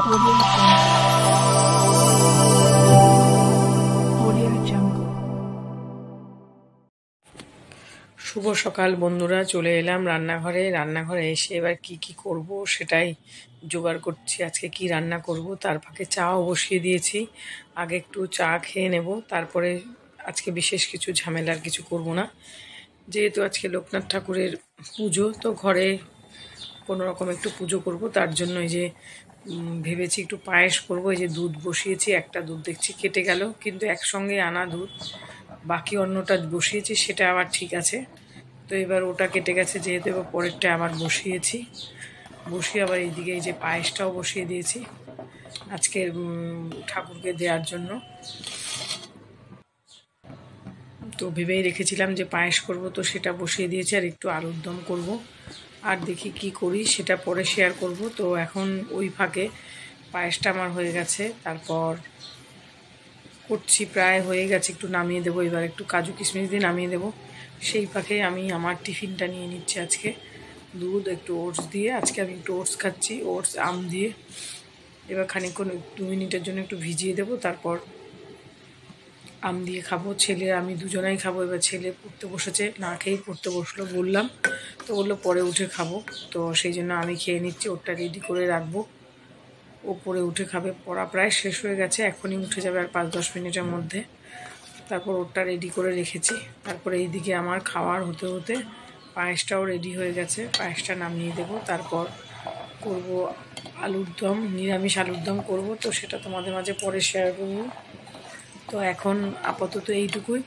Audio Jungle. Audio Jungle. শুভ সকাল বন্ধুরা, চলে এলাম রান্নাঘরে এসে এবার কি করব সেটাই জোগাড় করছি। আজকে কি রান্না করব, তার ফাঁকে চাও বসিয়ে দিয়েছি। আগে একটু চা খেয়ে নেব, তারপরে আজকে বিশেষ কিছু ঝামেলার কিছু করব না। যেহেতু আজকে লোকনাথ ঠাকুরের পুজো, তো ঘরে কোনো রকম একটু পুজো করব, তার জন্য এই যে ভেবেছি একটু পায়েস করব। এই যে দুধ বসিয়েছি, একটা দুধ দেখছি কেটে গেল, কিন্তু একসঙ্গে আনা দুধ, বাকি অন্যটা বসিয়েছি সেটা আবার ঠিক আছে। তো এবার ওটা কেটে গেছে যেহেতু, এবার পরেরটা আবার বসিয়ে আবার এইদিকে এই যে পায়েসটাও বসিয়ে দিয়েছি আজকে ঠাকুরকে দেওয়ার জন্য। তো ভেবেই রেখেছিলাম যে পায়েস করব, তো সেটা বসিয়ে দিয়েছি। আর একটু আলুর দম করব, আর দেখি কি করি সেটা পরে শেয়ার করব। তো এখন ওই ফাঁকে পায়েসটা আমার হয়ে গেছে, তারপর করছি, প্রায় হয়ে গেছে, একটু নামিয়ে দেবো। এবার একটু কাজু কিশমিশ দিয়ে নামিয়ে দেবো। সেই ফাঁকে আমি আমার টিফিনটা নিয়ে নিচ্ছি। আজকে দুধ একটু ওটস দিয়ে, আজকে আমি একটু ওটস খাচ্ছি, ওটস আম দিয়ে। এবার খানিকক্ষণ 2 মিনিটের জন্য একটু ভিজিয়ে দেবো, তারপর আম দিয়ে খাবো। ছেলে আমি দুজনাই খাবো। এবার ছেলে পড়তে বসেছে, না খেয়েই পড়তে বসলো, বললাম তো বললো পরে উঠে খাবো। তো সেই জন্য আমি খেয়ে নিচ্ছি, ওটা রেডি করে রাখবো, ও পরে উঠে খাবে। পড়া প্রায় শেষ হয়ে গেছে, এখনই উঠে যাবে আর 5-10 মিনিটের মধ্যে। তারপর ওটা রেডি করে রেখেছি। তারপরে এইদিকে আমার খাওয়ার হতে হতে পায়েসটাও রেডি হয়ে গেছে, পায়েসটা নামিয়ে দেবো। তারপর করব আলুর দম, নিরামিষ আলুর দম করব, তো সেটা তোমাদের মাঝে পরে শেয়ার করব। তো এখন আপাতত এইটুকুই।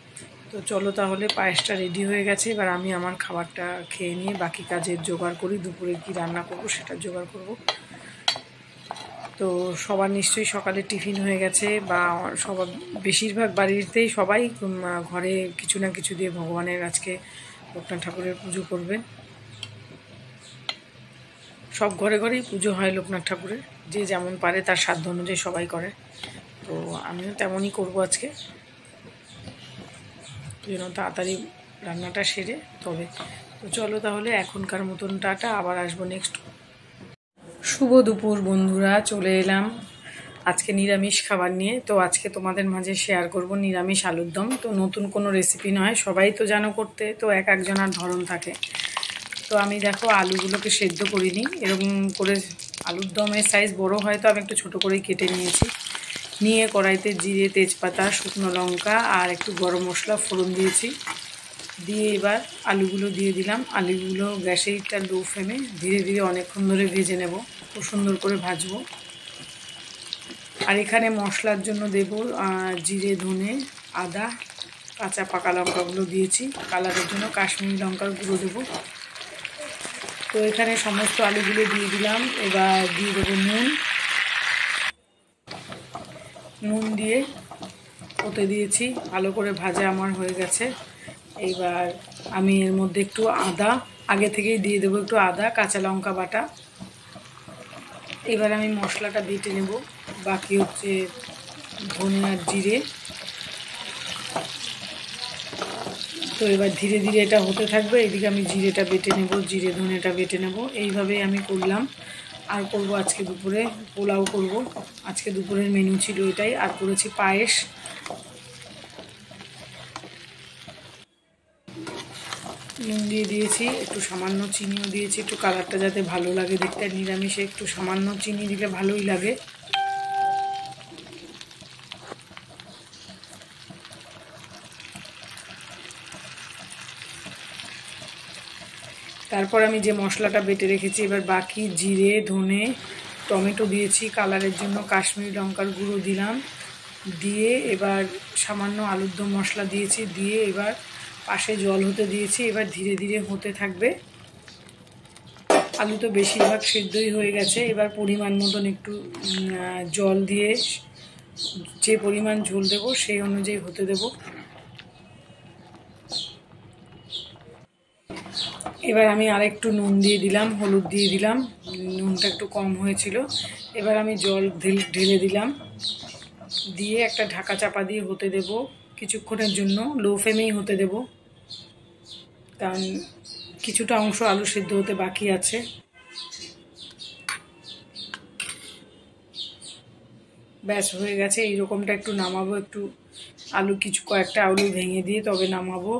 তো চলো তাহলে, পায়েসটা রেডি হয়ে গেছে, এবার আমি আমার খাবারটা খেয়ে নিয়ে বাকি কাজের জোগাড় করি। দুপুরে কি রান্না করব সেটা জোগাড় করব। তো সবার নিশ্চয়ই সকালে টিফিন হয়ে গেছে, বা সবার বেশিরভাগ বাড়িতেই সবাই ঘরে কিছু না কিছু দিয়ে ভগবানের আজকে লোকনাথ ঠাকুরের পুজো করবেন। সব ঘরে ঘরেই পুজো হয় লোকনাথ ঠাকুরের, যে যেমন পারে তার সাধ্য অনুযায়ী সবাই করে। তো আমিও তেমনই করব আজকে, যেন তাড়াতাড়ি রান্নাটা সেরে তবে। তো চলো তাহলে, এখনকার মতন টাটা, আবার আসবো নেক্সট। শুভ দুপুর বন্ধুরা, চলে এলাম আজকে নিরামিষ খাবার নিয়ে। তো আজকে তোমাদের মাঝে শেয়ার করব নিরামিষ আলুর দম। তো নতুন কোনো রেসিপি নয়, সবাই তো জানো করতে, তো এক একজনের ধরন থাকে। তো আমি দেখো আলুগুলোকে সেদ্ধ করিনি, এরকম করে আলুর দমের সাইজ বড় হয়, তো আমি একটু ছোটো করেই কেটে নিয়েছি। নিয়ে কড়াইতে জিরে, তেজপাতা, শুকনো লঙ্কা আর একটু গরম মশলা ফোড়ন দিয়েছি। দিয়ে এবার আলুগুলো দিয়ে দিলাম। আলুগুলো গ্যাসেরটা লো ফ্লেমে ধীরে ধীরে অনেকক্ষণ ধরে ভেজে নেব, খুব সুন্দর করে ভাজবো। আর এখানে মশলার জন্য দেব জিরে, ধনে, আদা, কাঁচা পাকা লঙ্কাগুলো দিয়েছি। কালারের জন্য কাশ্মীরি লঙ্কার গুঁড়ো দেবো। তো এখানে সমস্ত আলুগুলো দিয়ে দিলাম। এবার দিয়ে দেবো নুন দিয়ে ওতে দিয়েছি। ভালো করে ভাজা আমার হয়ে গেছে। এইবার আমি এর মধ্যে একটু আদা আগে থেকেই দিয়ে দেবো, একটু আদা, কাঁচা লঙ্কা বাটা। এবার আমি মশলাটা বেটে নেব, বাকি হচ্ছে ধনে আর জিরে। তো এবার ধীরে ধীরে এটা হতে থাকবে, এদিকে আমি জিরেটা বেটে নেব, জিরে ধনেটা বেটে নেব। এইভাবেই আমি করলাম। আর করব আজকে দুপুরে পোলাও করব। আজকে দুপুরের মেনু ছিল এটাই। আর করেছি পায়েস। নুন দিয়ে দিয়েছি, একটু সামান্য চিনিও দিয়েছি, একটু কালারটা যাতে ভালো লাগে দেখতে। নিরামিষে একটু সামান্য চিনি দিলে ভালোই লাগে। তারপর আমি যে মশলাটা বেটে রেখেছি, এবার বাকি জিরে, ধনে, টমেটো দিয়েছি কালারের জন্য, কাশ্মীরি লঙ্কার গুঁড়ো দিলাম, দিয়ে এবার সামান্য আলুর দম মশলা দিয়েছি, দিয়ে এবার পাশে জল হতে দিয়েছি। এবার ধীরে ধীরে হতে থাকবে। আলু তো বেশিরভাগ সেদ্ধই হয়ে গেছে। এবার পরিমাণ মতন একটু জল দিয়ে, যে পরিমাণ ঝোল দেবো সেই অনুযায়ী হতে দেবো। এবার আমি আরেকটু নুন দিয়ে দিলাম, হলুদ দিয়ে দিলাম, নুনটা একটু কম হয়েছিল। এবার আমি জল ঢেলে দিলাম, দিয়ে একটা ঢাকা চাপা দিয়ে হতে দেব কিছুক্ষণের জন্য। লো ফ্লেমেই হতে দেব, কারণ কিছুটা অংশ আলু সেদ্ধ হতে বাকি আছে। ব্যাস হয়ে গেছে। এইরকমটা একটু নামাবো, একটু আলু কয়েকটা আলু ভেঙে দিয়ে তবে নামাবো,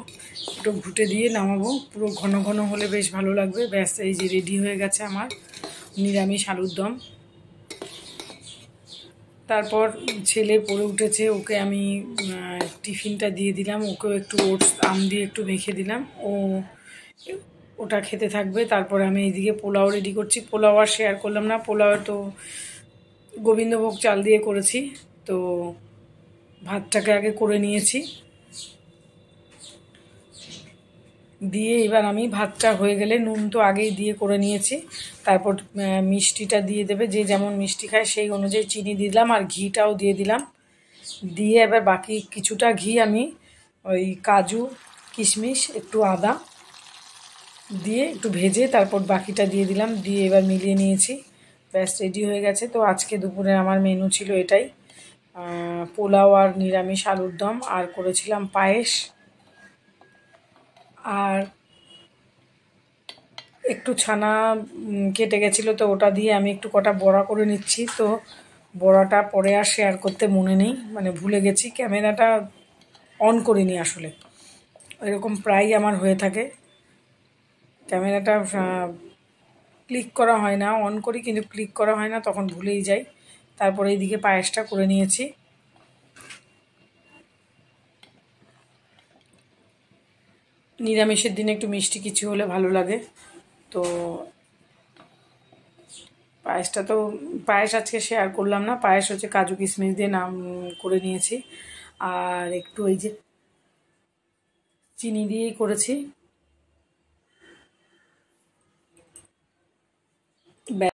একটু ঘুটে দিয়ে নামাবো। পুরো ঘন ঘন হলে বেশ ভালো লাগবে। ব্যাস এই যে রেডি হয়ে গেছে আমার নিরামিষ আলুর দম। তারপর ছেলে পড়ে উঠেছে, ওকে আমি টিফিনটা দিয়ে দিলাম, ওকেও একটু ওটস আম দিয়ে একটু মেখে দিলাম, ওটা খেতে থাকবে। তারপরে আমি এইদিকে পোলাও রেডি করছি। পোলাও আর শেয়ার করলাম না, পোলাও তো গোবিন্দভোগ চাল দিয়ে করেছি। তো ভাতটাকে আগে করে নিয়েছি, দিয়ে এবার আমি ভাতটা হয়ে গেলে নুন তো আগেই দিয়ে করে নিয়েছি। তারপর মিষ্টিটা দিয়ে দেবে, যে যেমন মিষ্টি খায় সেই অনুযায়ী চিনি দিলাম, আর ঘিটাও দিয়ে দিলাম। দিয়ে এবার বাকি কিছুটা ঘি আমি ওই কাজু কিশমিশ একটু আদা দিয়ে একটু ভেজে তারপর বাকিটা দিয়ে দিলাম, দিয়ে এবার মিলিয়ে নিয়েছি। ব্যাস রেডি হয়ে গেছে। তো আজকে দুপুরে আমার মেনু ছিল এটাই, পোলাও আর নিরামিষ আলুর দম, আর করেছিলাম পায়েস, আর একটু ছানা কেটে গেছিলো, তো ওটা দিয়ে আমি একটু কটা বড়া করে নিচ্ছি। তো বড়াটা পরে আর শেয়ার করতে মনে নেই, মানে ভুলে গেছি, ক্যামেরাটা অন করিনি আসলে। এরকম প্রায়ই আমার হয়ে থাকে, ক্যামেরাটা ক্লিক করা হয় না, অন করি কিন্তু ক্লিক করা হয় না, তখন ভুলেই যাই। তারপরে এইদিকে পায়েসটা করে নিয়েছি। নিরামিষের দিনে একটু মিষ্টি কিছু হলে ভালো লাগে। তো পায়েস আজকে শেয়ার করলাম না। পায়েস হচ্ছে কাজু কিশমিশ দিয়ে নাম করে নিয়েছি, আর একটু ওই যে চিনি দিয়েই করেছি।